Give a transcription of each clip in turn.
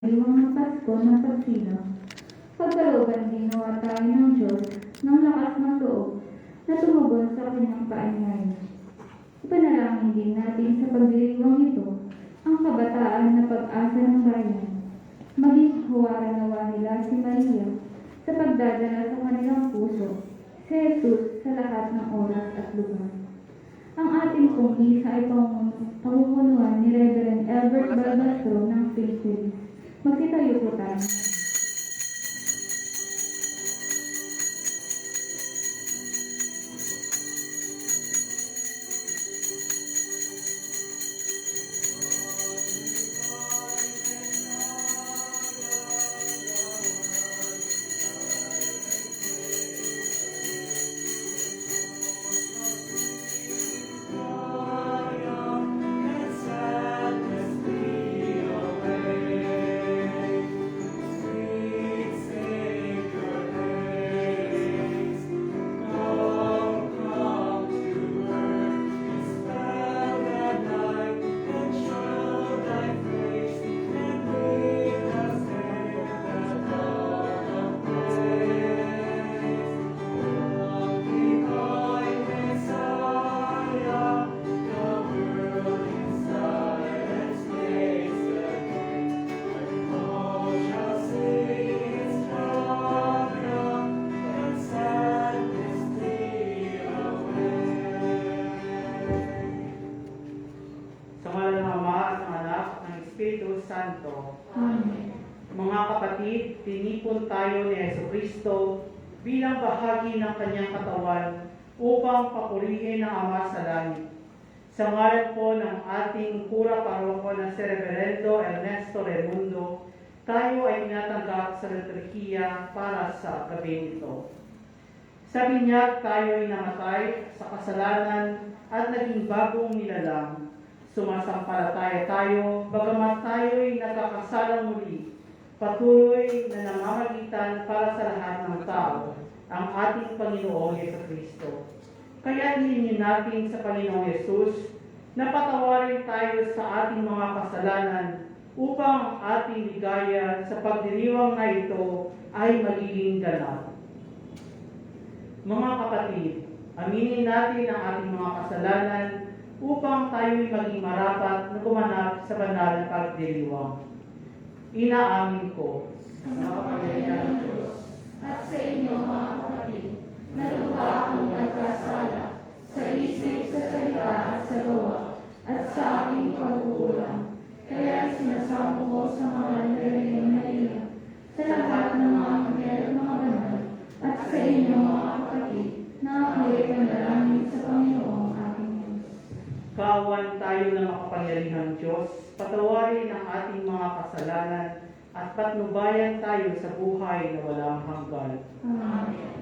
Iwang Pasko ng pagsilang. Pagkalooban ginawa tayo ng Diyos ng lakas ng loob na tumugon sa kanyang paanyaya. Ipanalangin din natin sa pagdiriwang ito ang kabataan na pag-asa ng bayan. Maging huwara nawa nila si Maria sa pagdadala sa kanilang puso si Jesus sa lahat ng oras at lugar. Ang ating pong isa ay pamumunuan ni Reverend Albert Balbastro ng Philippines. Magsitayo po tayo. Santo. Amen. Mga kapatid, tinipon tayo ni Jesucristo bilang bahagi ng kanyang katawan upang papurihin ang Ama sa langit. Sa ngalan po ng ating kura paroko na si Reverendo Ernesto Raimundo, tayo ay tinatanggap sa liturhiya para sa gabi ito. Sa binyag tayo ay namatay sa kasalanan at naging bagong nilalang. Sumasampalataya tayo, bagamat tayo'y nagkakasalang muli, patuloy na namamagitan para sa lahat ng tao, ang ating Panginoong Jesucristo. Kaya hilingin natin sa Panginoong Jesus na patawarin tayo sa ating mga kasalanan upang ang ating ligaya sa pagdiriwang na ito ay magiging ganap. Mga kapatid, aminin natin ang ating mga kasalanan upang tayo'y maging marapat na gumanap sa banal na pagdiriwang. Inaamin ko sa makapangyarihan ng Diyos at sa inyo mga kapatid, na lubha akong nagkasala sa isip, sa salita at sa gawa, at sa aking pagkukulang. Kaya sinasamo ko sa mga Virgin Maria, sa lahat ng mga anghel at mga banal, at sa inyo mga kapatid, na ako'y panalangin sa Panginoong aking Diyos. Kaawan tayo ng makapangyarihang Diyos, patawarin ang ating mga kasalanan at patnubayan tayo sa buhay na walang hanggan. Amen.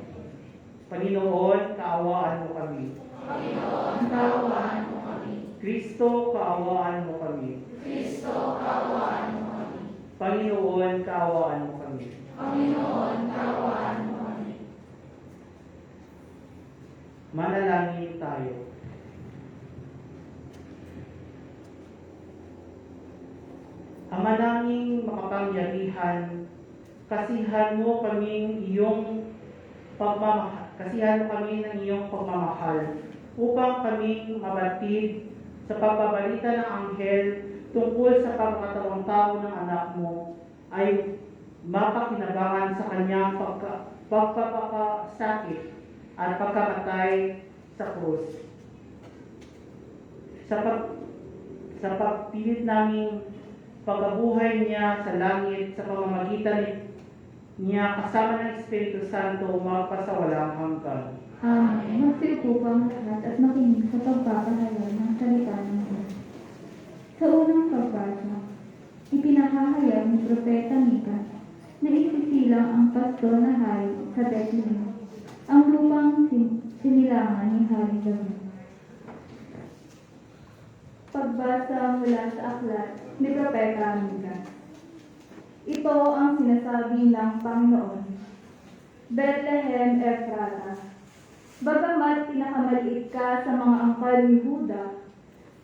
Panginoon, kaawaan mo kami. Panginoon, kaawaan mo kami. Kristo, kaawaan mo kami. Kristo, kaawaan mo kami. Panginoon, kaawaan mo kami. Panginoon, kaawaan mo kami. Manalangin tayo. Ama naming makapangyarihan, kasihan mo kaming iyong kasihan mo kami ng iyong pagmamahal upang kaming mabatid sa pagbabalita ng anghel tungkol sa pagkatawang tao ng anak mo ay mapakinabangan sa kanyang pagpapakasakit at pagkamatay sa krus. Sa pagpilit naming pagkabuhay niya sa langit sa pamamagitan niya kasama ng Espiritu Santo magpasawalang hanggan. Amen. Magsiupo ang lahat at makinig sa pagpapahayag ng salita ng Diyos. Sa unang pagbasa, ipinahahayag ni Propeta Mika na isisilang ang pasto na hari sa Bethlehem, ang lupang sinilangan ni Haring David. Pagbasa mula sa aklat ni Propeta Mika. Ito ang sinasabi ng Panginoon. Bethlehem Ephrata, bagamat pinakamaliit ka sa mga angkan ni Huda,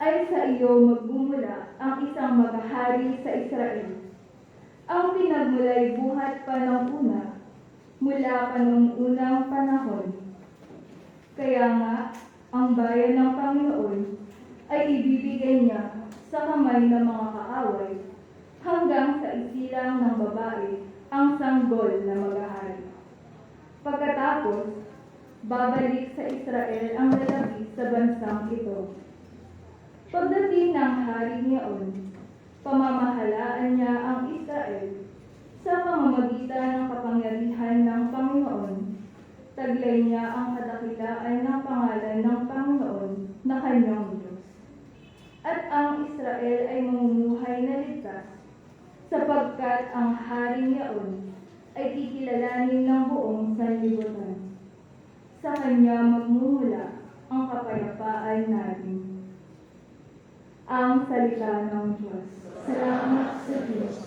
ay sa iyo magmumula ang isang maghahari sa Israel. ang pinagmulay buhat pa ng una, mula pa nung unang panahon. Kaya nga, ang bayan ng Panginoon ay ibibigay niya sa kamay ng mga kaaway hanggang sa isilang ng babae ang sanggol na maghahari. Pagkatapos, babalik sa Israel ang lalaki sa bansang ito. Pagdating ng hari niyaon, pamamahalaan niya ang Israel sa pamamagitan ng kapangyarihan ng Panginoon. Taglay niya ang kadakilaan ng pangalan ng Panginoon na kanyang Diyos. At ang Israel ay mamumuhay na ligtas, sapagkat ang hari niyaon ay kikilalanin ng buong sanlibutan. Sa kanya magmumula ang kapayapaan natin. Ang salita ng Diyos. Salamat sa Diyos.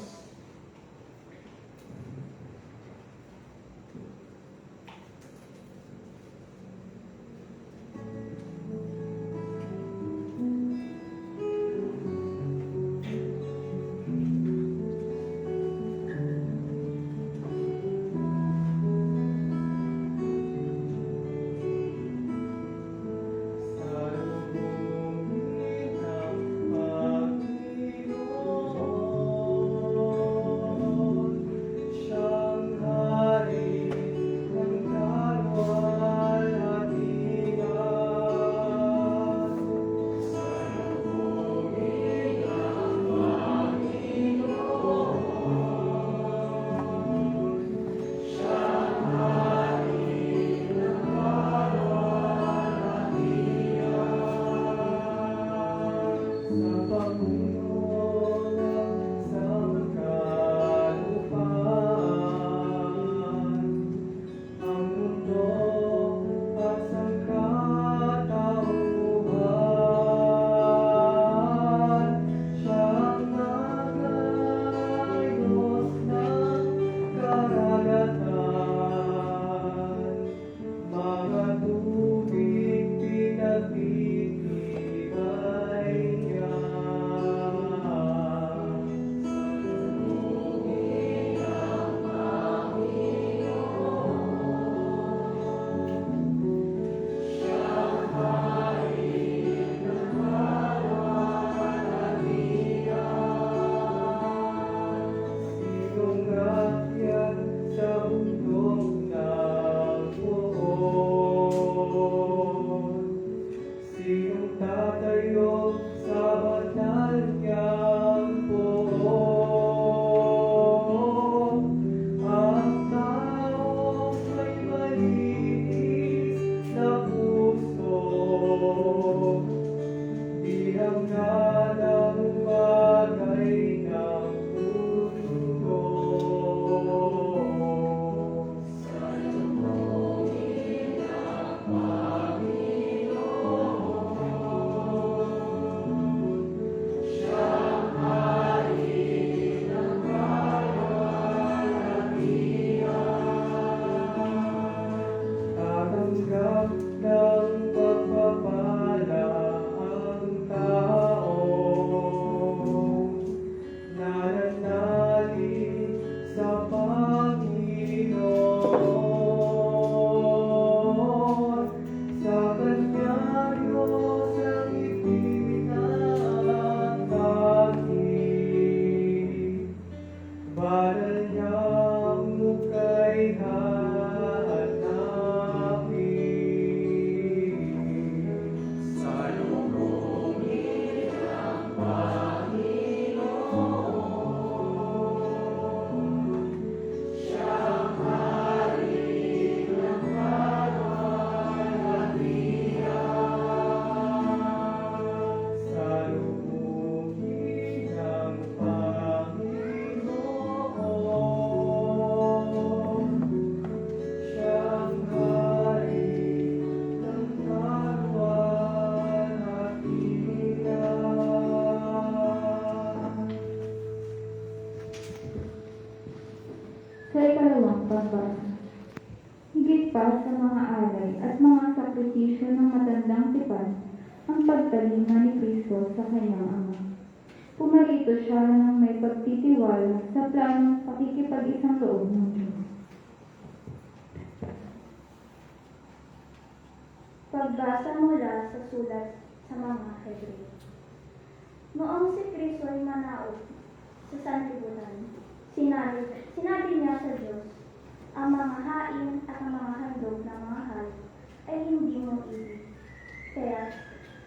Sa ikalawang pagbasa, higit pa sa mga alay at mga sakripisyo ng matandang tipan ang pagtalima ni Kristo sa kanyang Ama. Pumarito siya ng may pagtitiwala sa planong pakikipag-isang loob ng Diyos. Pagbasa mula sa sulat sa mga Hebreo. Noong si Kristo ay manaog sa sanlibutan, sinabi niya sa Diyos, ang mga hain at ang mga handog ng mga hayop ay hindi mo ibig. Kaya,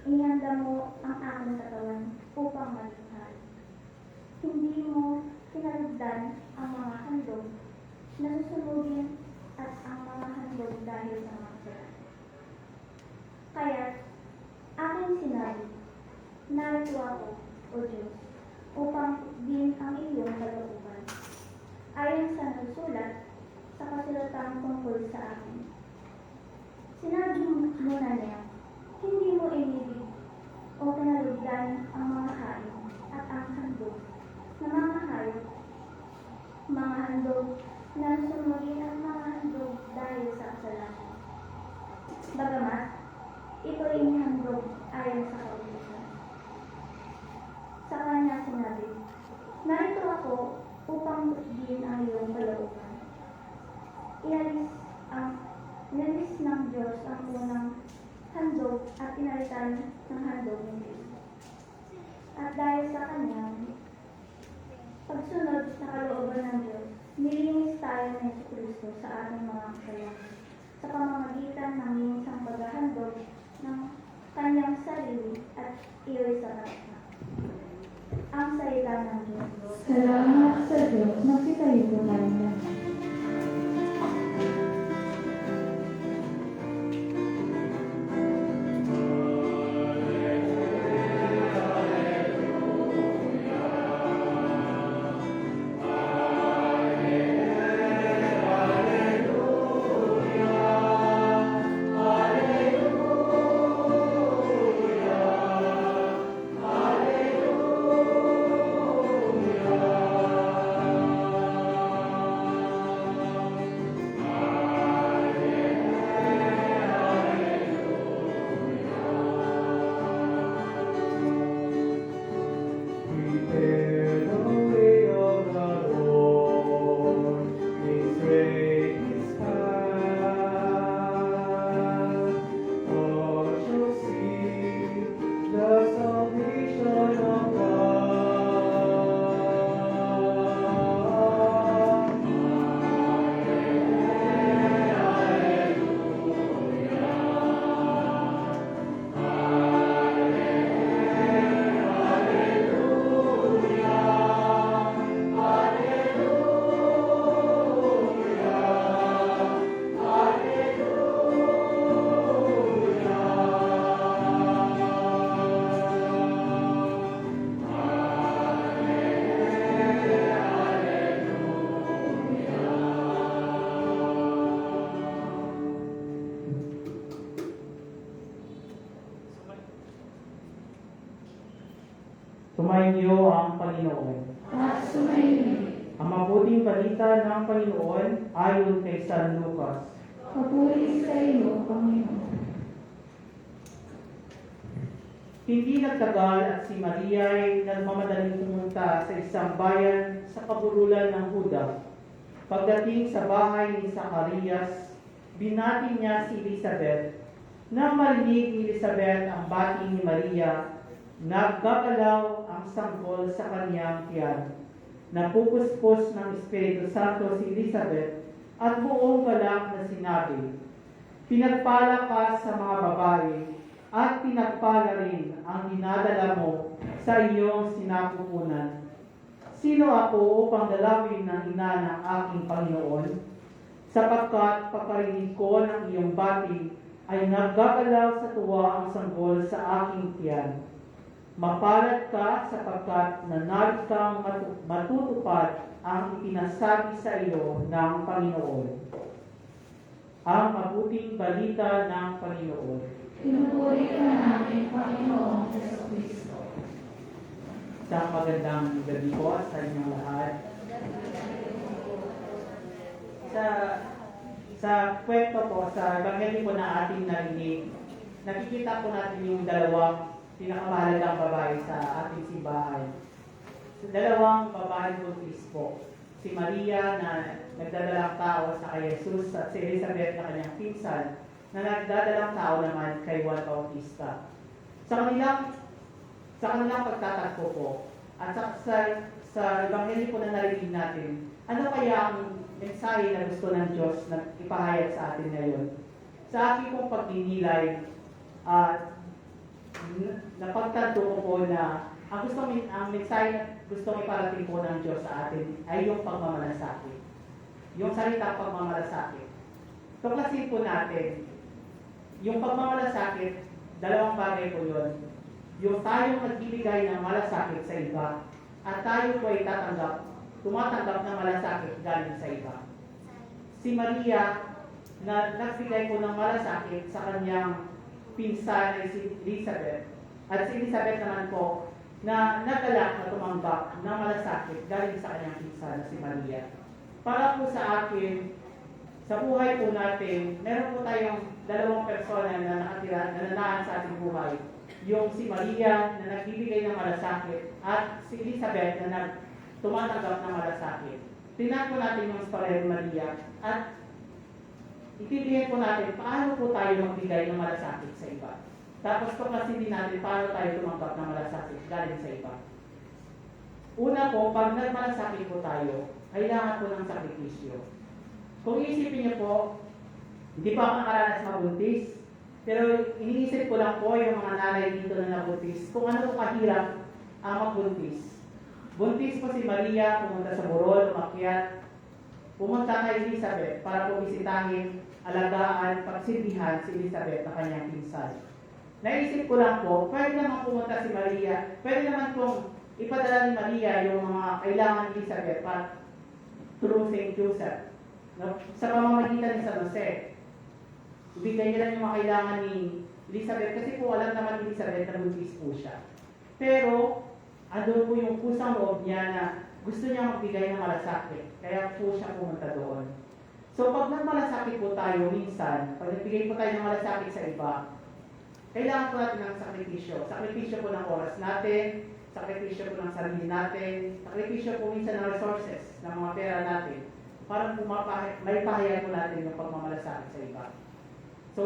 inihanda mo ang aking katawan upang malikha. Hindi mo kinalugdan ang mga handog na susunugin at ang mga handog dahil sa mga kasalanan. Kaya, aking sinabi, narito ako, O Diyos, upang din ang iyong kalooban. Ayon sa nagsulat sa kasulatang tungkol sa akin. Sinabi muna niya, hindi mo inibig o kinalugdan ang mga hain at ang handog na mga hayop, mga handog na sunugin ang mga handog dahil sa kasalanan. Bagamat, ito ay inihandog ayon sa kautusan. Sa kanya sinabi, narito ako upang din ang iyong kalooban. Inalis ng Diyos ang unang handog at inalitan ng handog ng Diyos. At dahil sa kanyang pagsunod sa kalooban ng Diyos, nilinis tayo ng Kristo sa ating mga kasalanan sa pamamagitan ng minsang paghahandog ng kanyang sarili at iyo'y sa kanya. Ang salita ng Diyos. Salamat sa Diyos na sitayo po tayo. Prepare the way of the Lord, His way is path. All shall see the salvation of God. Sumainyo ang Panginoon. At sumayin. Ang mabuting balita ng Panginoon ayon kay San Lucas. Papuri sa iyo, Panginoon. Hindi nagtagal at si Maria ay nagmamadaling pumunta sa isang bayan sa kabululan ng Huda. Pagdating sa bahay ni Zacarias, binati niya si Elizabeth. Nang marinig ni Elizabeth ang bati ni Maria, naggagalaw ang sanggol sa kanyang tiyan. Napupuspos ng Espiritu Santo si Elizabeth at buong galak na sinabi, pinagpala ka sa mga babae at pinagpala rin ang dinadala mo sa iyong sinapupunan. Sino ako upang dalawin ng ina ng aking Panginoon? Sapagkat pagkarinig ko ng iyong bati ay naggagalaw sa tuwa ang sanggol sa aking tiyan. Mapalad ka sapagkat nanalig kang matutupad ang ipinasabi sa iyo ng Panginoon. Ang mabuting balita ng Panginoon. Pinupuri ka namin, Panginoong Jesucristo. Isang magandang gabi po sa inyong lahat. Sa kwento po, sa Ebanghelyo po na ating narinig, nakikita po natin yung dalawang pinakamahalagang babae sa ating simbahan. dalawang babaeng buntis po. Si Maria na nagdadalang tao sa kay Jesus at si Elizabeth na kanyang pinsan na nagdadalang tao naman kay Juan Bautista. Sa kanilang pagtatagpo po at sa Ebanghelyo po na narinig natin, ano kaya ang mensahe na gusto ng Diyos na ipahayag sa atin ngayon? Sa aking pong pagninilay, napagtanto ko po na ang mensahe na gustong iparating po ng Diyos sa atin ay yung pagmamalasakit. Yung salita pagmamalasakit. Tuklasin po natin, yung pagmamalasakit, dalawang bagay po yun. Yung tayong nagbibigay ng malasakit sa iba at tayo po ay tumatanggap ng malasakit galing sa iba. Si Maria na nagbigay po ng malasakit sa kanyang pinsan ay si Elizabeth at si Elizabeth naman po na nagalak na tumanggap ng malasakit galing sa kanyang pinsan na si Maria. Para po sa akin, sa buhay po natin, meron po tayong dalawang persona na nakatira, na nanaan sa ating buhay. Yung si Maria na nagbibigay ng malasakit at si Elizabeth na tumatanggap ng malasakit. Tingnan po natin yung story ni Maria at itindihin po natin paano po tayo magbigay ng malasakit sa iba. Tapos tuklasin din natin paano tayo tumanggap ng malasakit galing sa iba. Una po, pag nagmalasakit po tayo, kailangan po ng sakripisyo. Kung iisipin niyo po, hindi pa ako nakaranas mabuntis, pero iniisip ko lang po yung mga nanay dito na nabuntis, kung ano po kahirap ang magbuntis. Buntis po si Maria, pumunta sa Burol, umakyat, pumunta kay Elizabeth para po bisitahin, alagaan, pagsilbihan si Elizabeth na kanyang pinsan. Naisip ko lang po, pwede naman pumunta si Maria, pwede naman pong ipadala ni Maria yung mga kailangan ni Elizabeth para through St. Joseph. No? Sa pamamagitan ni San Jose. Ibigay niya lang yung mga kailangan ni Elizabeth kasi po alam naman ni Elizabeth na buntis po siya. Pero, andun po yung pusang loob niya na gusto niya magbigay ng malasakit. Kaya po siya pumunta doon. So, pag nagmalasakit po tayo minsan, pag nagbigay po tayo ng malasakit sa iba, kailangan po natin ng sakripisyo. Sakripisyo po ng oras natin, sakripisyo po ng sarili natin, sakripisyo po minsan ng resources, ng mga pera natin, para po may pahayag po natin yung pagmamalasakit sa iba. So,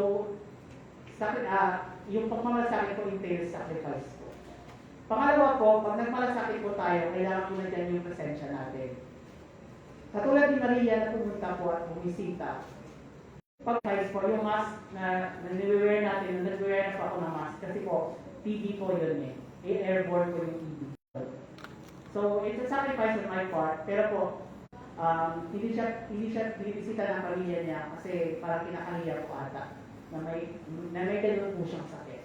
yung pagmamalasakit po entails sacrifice po. Pangalawa po, pag nagmalasakit po tayo, kailangan po na dyan yung presensya natin. Katulad ni Maria na pumunta po at bumisita, pag-price po, yung mask na naniwear natin, nag-wear na po ako ng mask kasi po, TB po yun eh. Airborne po yung TB. So, it's a sacrifice on my part, pero po, hindi siya binibisita ng pamilya niya kasi parang kinakahiya po ata na may ganun po siyang sakit.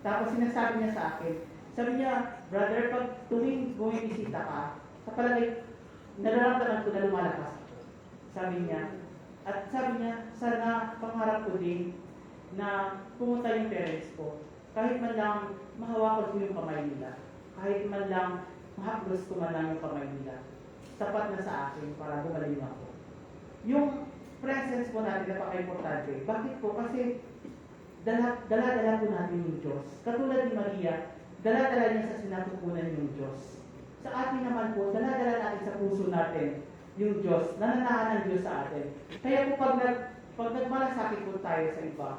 Tapos sinasabi niya sa akin, sabi niya, brother, pag tuwing bumibisita ka, sa palagay, nararamdaman ko na lumalakas. Sabi niya, at sabi niya, sana pangarap ko din na pumunta yung parents ko. Kahit man lang mahawakan ko yung kamay nila. Kahit man lang mahaplos ko man lang yung kamay nila. Sapat na sa akin para gumaling ako. Yung presence po natin napaka-importante. Bakit po? Kasi dala-dala po natin yung Diyos. Katulad ni Maria, dala-dala niya sa sinatupunan yung Diyos. Sa atin naman po, dala-dala natin sa puso natin yung Diyos, nananahan ng Diyos sa atin. Kaya po pag nagmalasakit po tayo sa iba,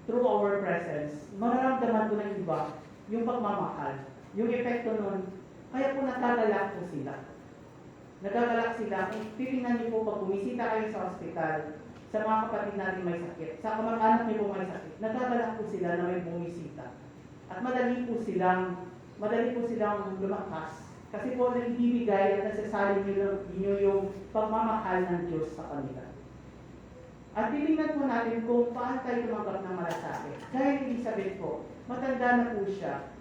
through our presence, mararamdaman po ng iba yung pagmamahal, yung epekto nun, kaya po natagalak po sila. Nagagalak sila. Kung titingnan niyo po pag bumisita kayo sa ospital, sa mga kapatid natin may sakit, sa kamag-anak niyo po may sakit, nagagalak po sila na may bumisita. At madali po silang lumakas. Kasi po nagbibigay at nasasabi niyo yung pagmamahal ng Diyos sa kanila. At titingnan po natin kung paano tayo tumanggap ng malasakit. Dahil Elizabeth po, matanda na po siya.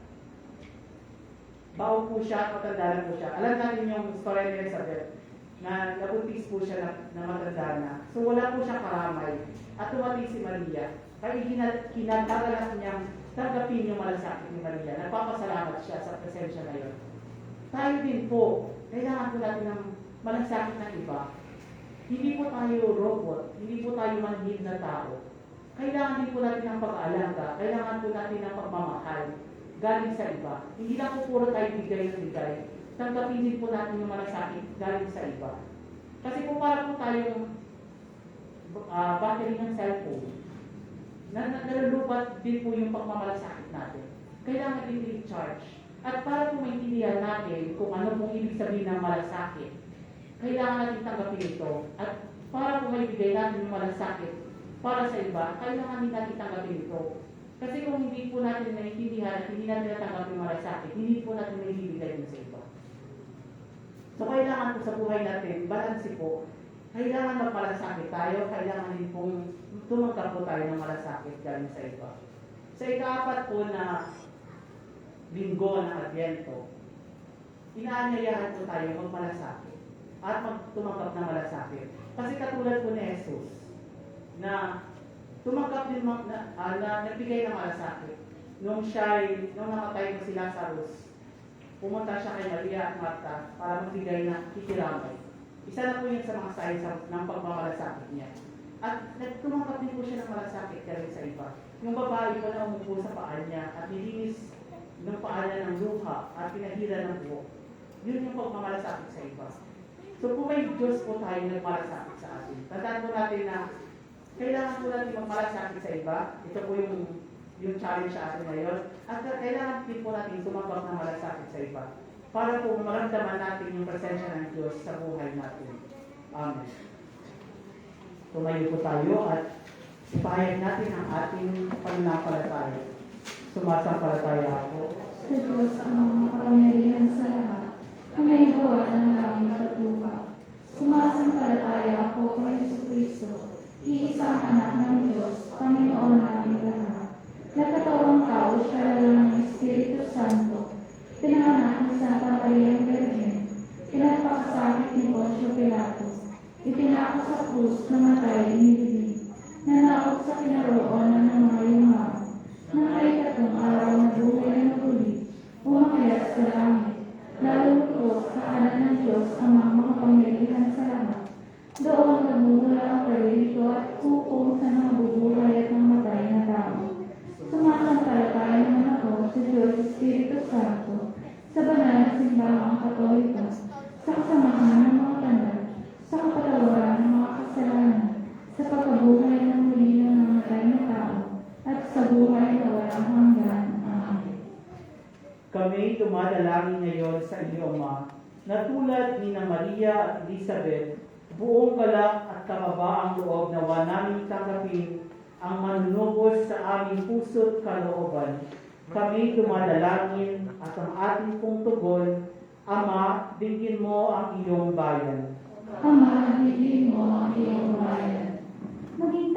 Bao po siya, matanda na po siya. Alam natin yung story ni Elizabeth na nabuntis po siya na matanda na. So wala po siya karamay. At tumating si Maria. Kaya kinagagalak niyang tanggapin yung malasakit ni Maria. Nagpapasalamat siya sa presensya na yun. Tayo din po, kailangan po natin ng malasakit ng iba. Hindi po tayo robot, hindi po tayo manhid na tao. Kailangan din po natin ng pag-aalaga, kailangan po natin ng pagmamahal galing sa iba. Hindi lang po puro tayo bigay ng bigay. tanggapin din po natin yung malasakit galing sa iba. Kasi kung para po tayong battery ng cellphone, nalulubat din po yung pagmamalasakit natin. Kailangan din i-recharge. At para po maintindihan natin kung ano pong ibig sabihin ng malasakit, kailangan natin tanggapin ito. At para po maibigay natin yung malasakit para sa iba, kailangan din natin tanggapin ito. Kasi kung hindi po natin naiintindihan at hindi natin natanggap yung malasakit, hindi po natin maibibigay yun sa iba. So kailangan po sa buhay natin, balanse po. Kailangan magmalasakit tayo, kailangan din pong tumanggap po tayo ng malasakit galing sa iba. Sa ika-4 po na linggo ng Adbyento, inaanyayahan po tayo magmalasakit at tumanggap ng malasakit. Kasi katulad po ni Jesus, na tumanggap din na nagbigay ng malasakit. Nung namatay na si Lazarus, pumunta siya kay Maria at Marta para magbigay ng kikiramay. Isa na po yun sa mga signs ng pagmamalasakit niya. At tumanggap din po siya ng malasakit galing sa iba. Yung babae po na umupo sa paan niya at nilinis ng paan niya ng luha at pinahira ng buhok. Yun yung pagmamalasakit sa iba. So kung may Diyos po tayo nagmalasakit sa atin, tandaan po natin na kailangan po natin magmalasakit sa iba. Ito po yung challenge sa atin ngayon. At kailangan din po natin tumanggap ng malasakit sa iba para po maramdaman natin yung presensya ng Diyos sa buhay natin. Amen. Tumayo po tayo at ipahayag natin ang ating pananampalataya. Sumasampalataya ako Sa Diyos ang mga kapangyarihan sa lahat, na may gawa ng langit at lupa. Sumasampalataya ako kay Jesucristo, iisang anak ng Diyos, Panginoon namin lahat. Nagkatawang tao siya lang ng Espiritu Santo, pinanganak ni Santa Maria Virgen, pinagpakasakit ni Poncio Pilato, itinako sa krus, namatay, iniligid, nanakot sa kinaroonan ng mga yumao, nang ay tatlong araw na buhay na huli, umakyat sa langit, lalulukos sa kanan ng Diyos ang mga makapangyarihan sa lahat. Doon nagmumula ang parito at hukom sa nabubuhay at namatay na tao. Sumasampalataya naman ako sa Diyos Espiritu Santo, sa banal na simbahang Katoliko, sa kasamahan ng mga tanda, sa kapatawaran ng mga kasalanan, sa pagkabuhay ng muli ng namatay na tao, at sa buhay na walang hanggan. Amen. Kami dumadalangin ngayon sa iyong Ama, na tulad ni na Maria at Elizabeth, buong galak at kababaang loob nawa namin tanggapin ang manunubos sa aming puso't kalooban. Kami dumadalangin at ang ating pong tugon, Ama, dinggin mo ang iyong bayan. Ama, higin mo ang iyong bayan. Maging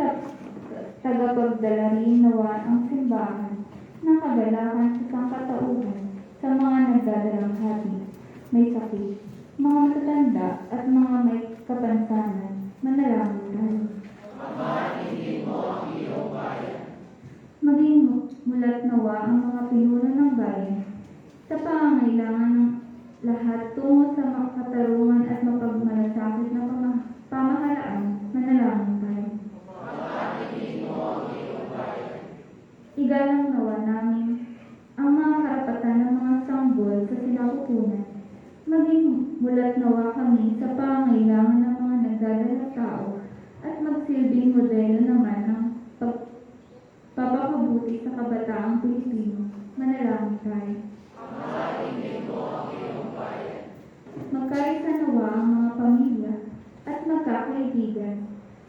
tagapagdala rin nawa ang simbahan ng kagalakan sa sangkatauhan sa mga nagdadalang hati, may sakit, mga matatanda at mga may kapansanan. Manalangin tayo. Ama, higin mo ang iyong bayan. Maging mulat nawa ang mga pinuno ng bayan sa pangangailangan ng lahat tungo sa makatarungan at mapagmalasakit na pamahalaan. Manalangin tayo. Ama, higin mo ang iyong bayan. Igalang nawa namin ang mga karapatan ng mga sanggol sa sinapupunan. Maging mulat nawa kami sa pangangailangan ng mga nagdadalang tao at magsilbing modelo naman ng papakabuti sa kabataang Pilipino. Manalangin tayo. Ama, higin mo ang iyong bayan. Magkaisa nawa ang mga pamilya at magkakaibigan.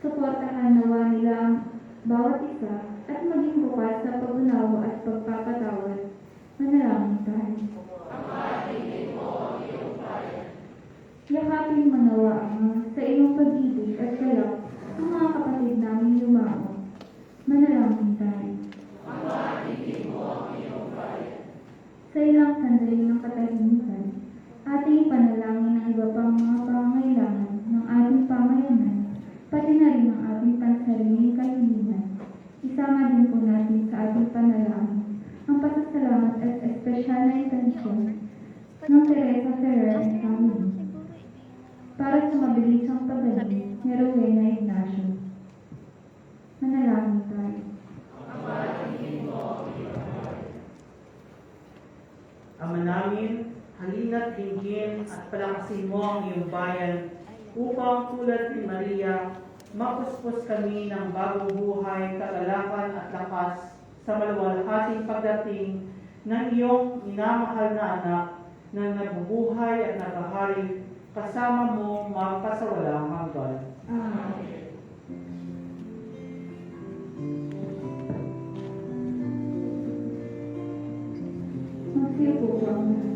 Suportahan nawa nila ang bawat isa at maging bukas sa pag-unawa at pagpapatawad. Manalangin tayo. Ama, higin mo ang iyong bayan. Yakapin manawa sa iyong pag-ibig at galak ang mga kapatid namin yumao. Manalangin tayo. Ama, higin mo ang iyong bayan. Sa ilang sandali ng katahimikan, ating panalangin ang iba pang mga pangangailangan ng ating pamayanan, pati na rin ang ating pansariling kahilingan. Isama din po natin sa ating panalangin ang pasasalamat at espesyal na intensyon ng Teresa Ferrer and family para sa mabilisang pagaling ni Rowena Ignacio. Manalangin tayo. Ama namin, halina't dinggin at palakasin mo ang iyong bayan upang tulad ni Maria, mapuspos kami ng bagong buhay, kagalakan at lakas sa maluwalhating pagdating ng iyong minamahal na anak na nabubuhay at naghahari kasama mo magpasawalang hanggan. Amen. Magsiupo po muna.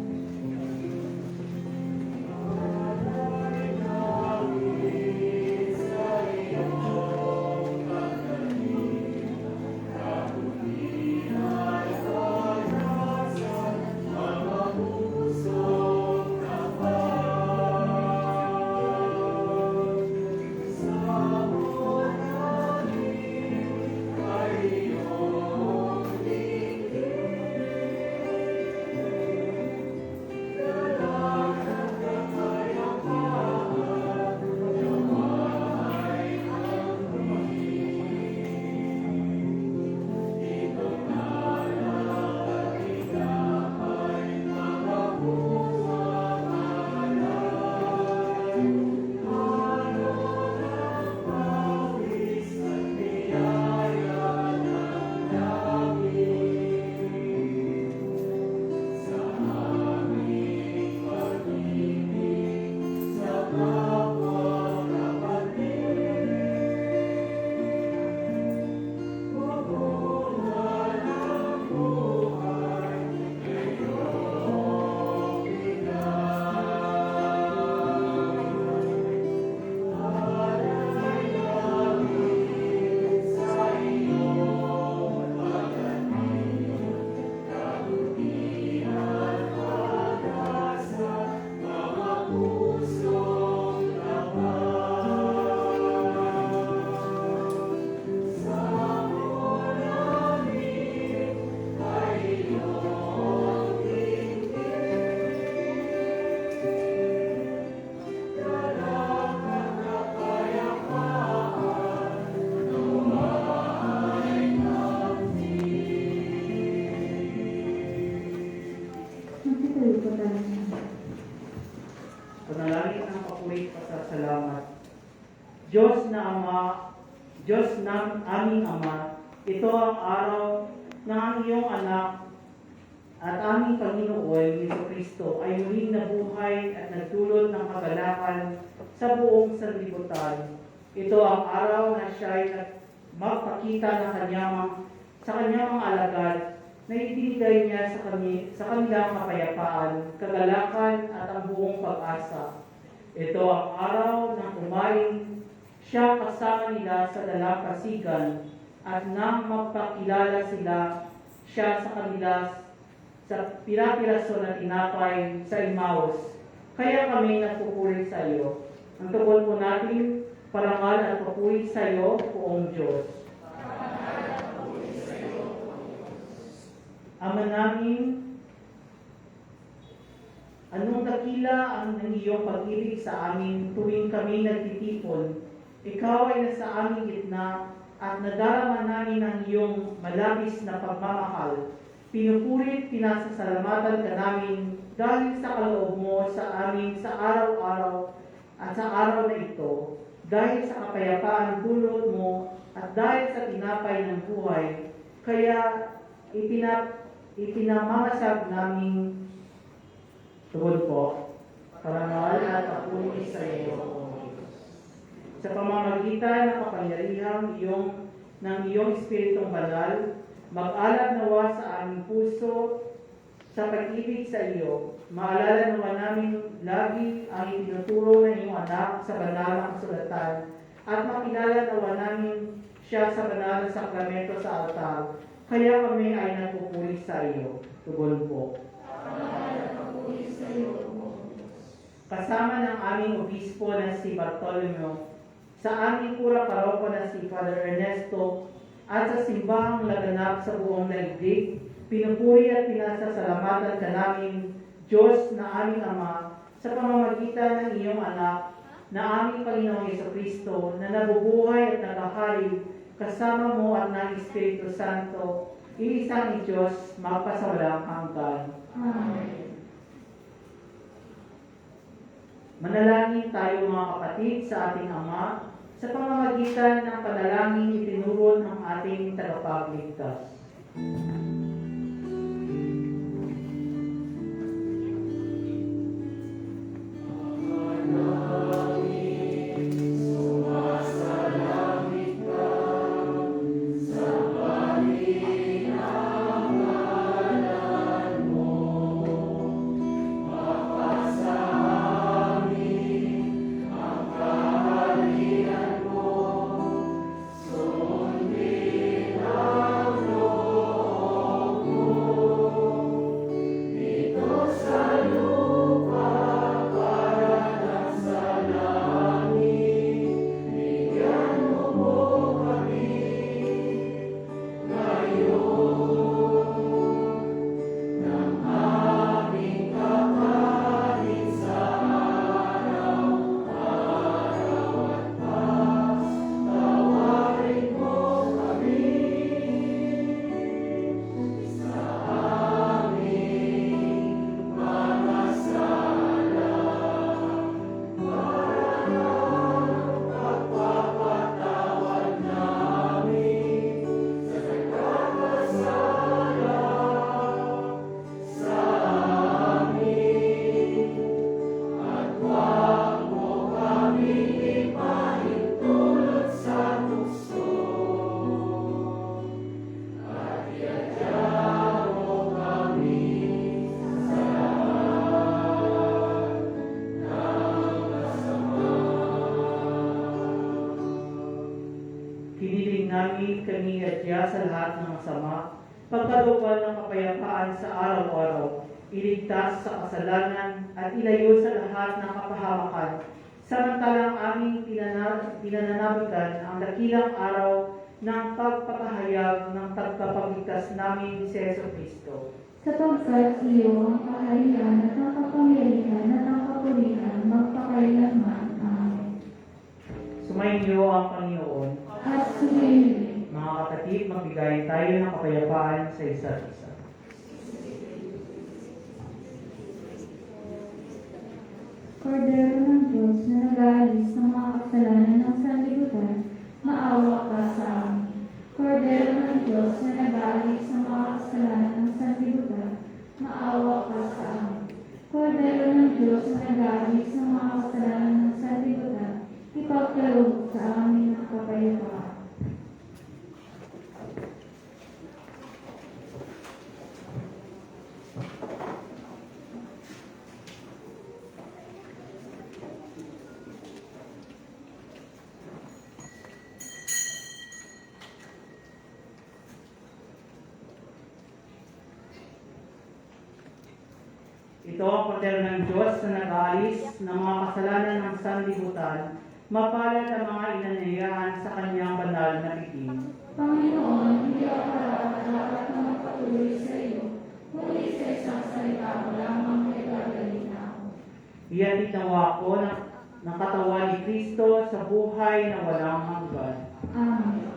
Magtituloy po tayo. Panalangin ng papuri pasasalamat. Diyos na Ama, Diyos ng aming Ama, ito ang araw na ang iyong anak at aming Panginoon, Jesucristo, ay muling nabuhay at nagdulot ng kagalakan sa buong sanlibutan. Ito ang araw na siya ay magpakita ng sa kanyang mga alagad na ibinigay niya sa kanilang kapayapaan, kagalakan at ang buong pag-asa. Ito ang araw ng kumain siya kasama nila sa dalampasigan at nang magpakilala siya sa kanila sa pira-piraso na tinapay sa Emmaus. Kaya kami nagpupuri sa iyo. Ang tungkol po natin, parangal at papuri sa iyo, poong Diyos. Ama namin, anong dakila ang iyong pag-ibig sa amin tuwing kami nagtitipon. Ikaw ay nasa aming gitna at nadarama namin ang iyong malabis na pagmamahal. Pinupurit, pinasasalamatan ka namin dahil sa kaloob mo sa amin sa araw-araw at sa araw na ito, dahil sa kapayapaan dulot mo at dahil sa tinapay ng buhay. Kaya ipinamamasag namin tungod po, parangal at papuri sa iyo. Sa pamamagitan ng kapangyarihan ng iyong Espiritong Banal, mag-alab nawa sa aming puso sa pag-ibig sa iyo. Maalala nawa namin lagi ang itinuturo ng iyong anak sa banal na kasulatan at makilala nawa namin siya sa banal na sakramento sa altar. Kaya kami ay nagpupuri sa iyo. Tugon po. Kasama ng aming obispo na si Bartolomeo, sa aming pura paroko na si Father Ernesto, at sa simbahang laganap sa buong daigdig, pinupuri at pinasasalamatan ka namin, Diyos na aming Ama, sa pamamagitan ng iyong anak, na aming Panginoong Jesucristo, na nabubuhay at naghahari, kasama mo at ng Espiritu Santo, iisang Diyos, magpasawalang hanggan. Amen. Manalangin tayo mga kapatid sa ating Ama sa pamamagitan ng panalangin itinuro ng ating tagapagligtas. Hiniling namin kami adya sa lahat ng masama, pagkalooban ng kapayapaan sa araw-araw, iligtas sa kasalanan at ilayo sa lahat ng kapahamakan, samantalang aming pinananabikan ang dakilang araw ng pagpapahayag ng tagapagligtas namin si Jesucristo. Sapagkat iyo ang kaharian at ang kapangyarihan at ang kapurihan magpakailanman. Amen. Sumainyo ang Panginoon. At sumili. Mga kapatid, magbigay tayo ng kapayapaan sa isa't isa. Kordero ng Diyos na nag-aalis ng mga kasalanan ng sanlibutan, maawa ka sa amin. Kordero ng Diyos na nag-aalis ng mga kasalanan ng sanlibutan, maawa ka sa amin. Kordero ng Diyos na nag-aalis ng mga kasalanan ng sanlibutan, ipagkaloob sa amin ang kapayapaan. Ito ang kordero ng Diyos na nag-aalis ng mga kasalanan ng sanlibutan, mapalad ang mga inanayahan sa kanyang banal na bibig. Panginoon, hindi ako dapat na magpatuloy sa iyo, ngunit sa isang salita mo lamang ay gagaling ako. Iyan itinawa ko ng katawan ni Kristo sa buhay na walang hanggan. Amen.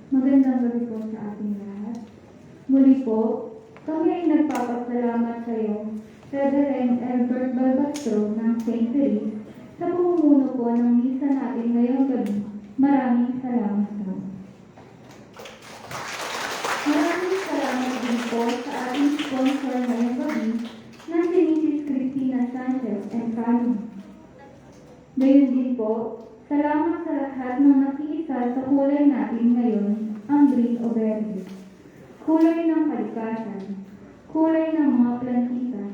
Magandang gabi po sa ating lahat. Muli po, kami ay nagpapasalamat sa iyo, Reverend Albert Balbastro ng St. Therese, sa pumumuno po ng misa natin ngayong gabi. Maraming salamat po. Maraming salamat din po sa ating sponsor ngayong gabi na si Mrs. Cristina Sanchez and family. Gayon din po, salamat sa lahat ng nakiisa sa kulay natin ngayon, ang green o verde. Kulay ng kalikasan, kulay ng mga plantita.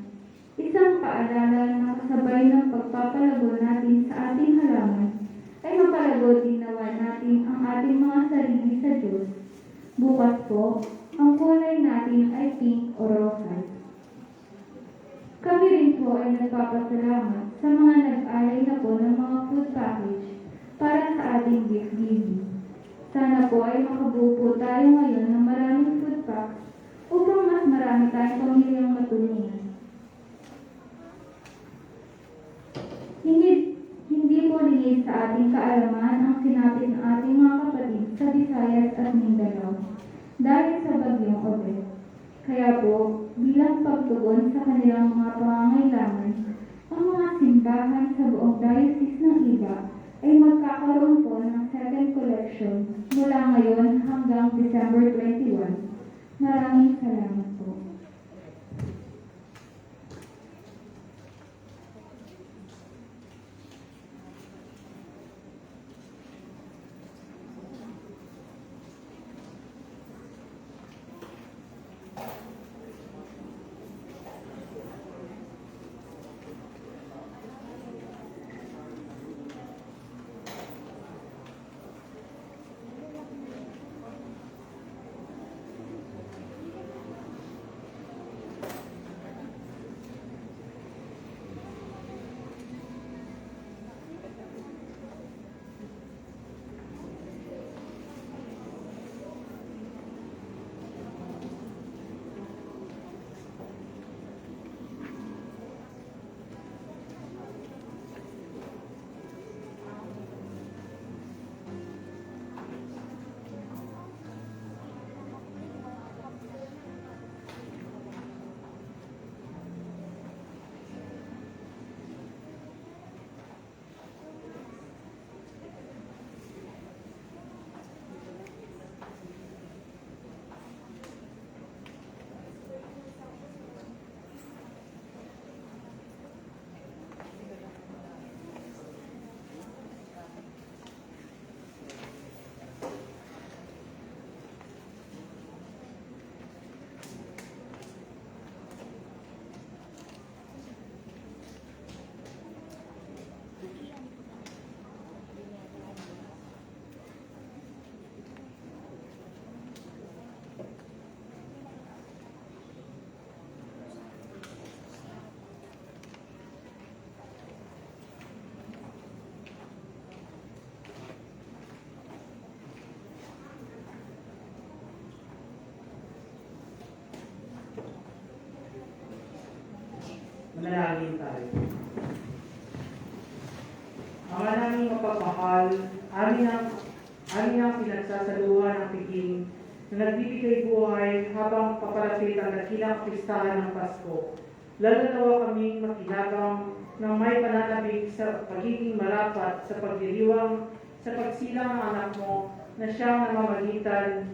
Isang paalala na kasabay ng pagpapalago natin sa ating halaman ay mapalago din nawa natin ang ating mga sarili sa Diyos. Bukas po, ang kulay natin ay pink o rosa. Kami rin po ay nagpapasalamat sa mga nag-alay na po ng mga food package para sa ating gift giving. Sana po ay makabuo po tayo ngayon ng maraming food packs upang mas marami tayong pamilyang matulungan. Hindi po lingid sa ating kaalaman ang sinapit ng ating mga kapatid sa Visayas at Mindanao dahil sa bagyong Odette. Kaya po, bilang pagtugon sa kanilang mga pangangailangan, ang mga simbahan sa buong diocese ng Iba ay magkakaroon po ng second collection mula ngayon hanggang December 21. Maraming salamat po. Manalangin tayo. Ama naming mapagmahal, amin ang pinagsasaluhan ng piging na nagbibigay buhay habang papalapit ang dakilang pistahan ng Pasko. Lalo nawa kaming makinabang ng may pananabik sa pagiging marapat sa pagdiriwang sa pagsilang ng anak mo na siyang namamagitan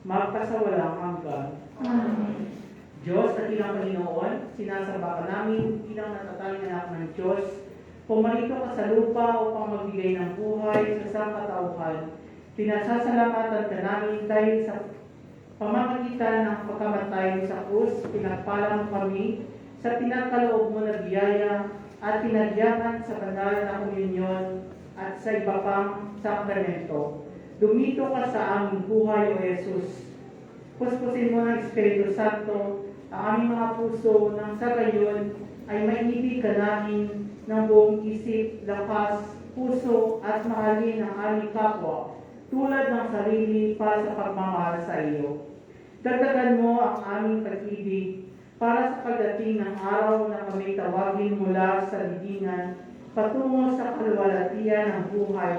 magpasawalang hanggan. Amen. Diyos at ilang Panginoon, sinasamba ka namin bilang natatanging anak ng Diyos. Pumarito ka sa lupa upang magbigay ng buhay sa sangkatauhan. Pinasasalamatan ka namin dahil sa pamamagitan ng pagkamatay sa krus, pinagpala mo kami sa pinagkaloob mo na biyaya at pinagyaman sa banal na komunyon at sa iba pang sakramento. Dumito ka sa aming buhay, O Jesus. Puspusin mo ng Espiritu Santo ang aming mga puso nang sa gayon ay maibig ka namin ng buong isip, lakas, puso at mahalin ang aming kapwa tulad ng sarili para sa pagmamahal sa iyo. Dagdagan mo ang aming pag-ibig para sa pagdating ng araw na kami tawagin mula sa libingan patungo sa kaluwalhatian ng buhay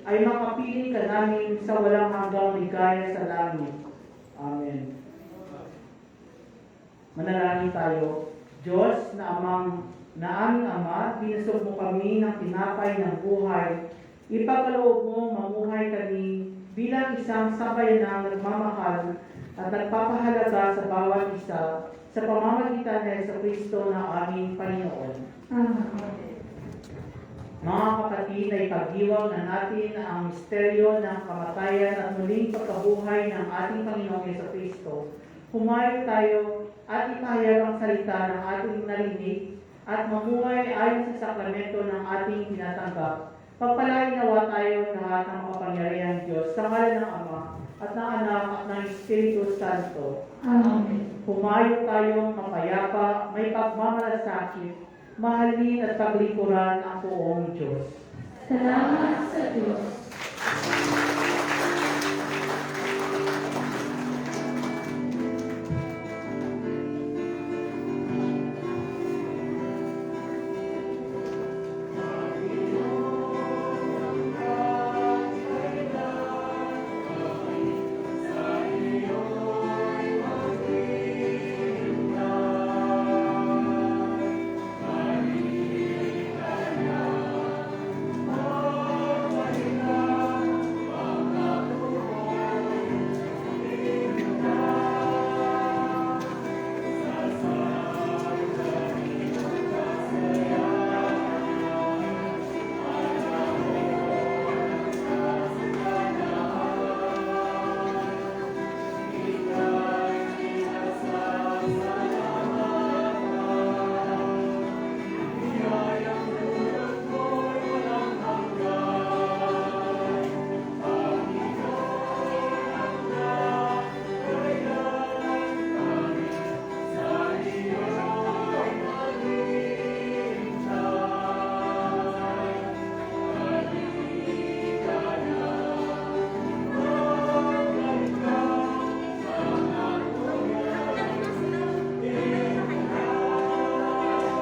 ay makapiling ka namin sa walang hanggang ligaya sa langit. Amen. Manalangin tayo. Diyos na aming Ama, binusog mo kami ng tinapay ng buhay. Ipagkaloob mo mamuhay kami bilang isang sambayanang nagmamahal at nagpapahalaga sa bawat isa sa pamamagitan ng Jesucristo na aming Panginoon. Amen. Mga kapatid, ay pagdiwang na natin ang misteryo ng kamatayan at muling pagkabuhay ng ating Panginoong Jesucristo. Humayo tayo at ipahayag ang salita ng ating narinig at mamuhay ayon sa sakramento ng ating tinatanggap. Pagpalain nawa tayo lahat ng makapangyarihang Diyos sa ngalan ng Ama at ng Anak at ng Espiritu Santo. Amen. Humayo tayong mapayapa, may pagmamalasakit, mahalin at paglikuran ang poong Diyos. Salamat sa Diyos.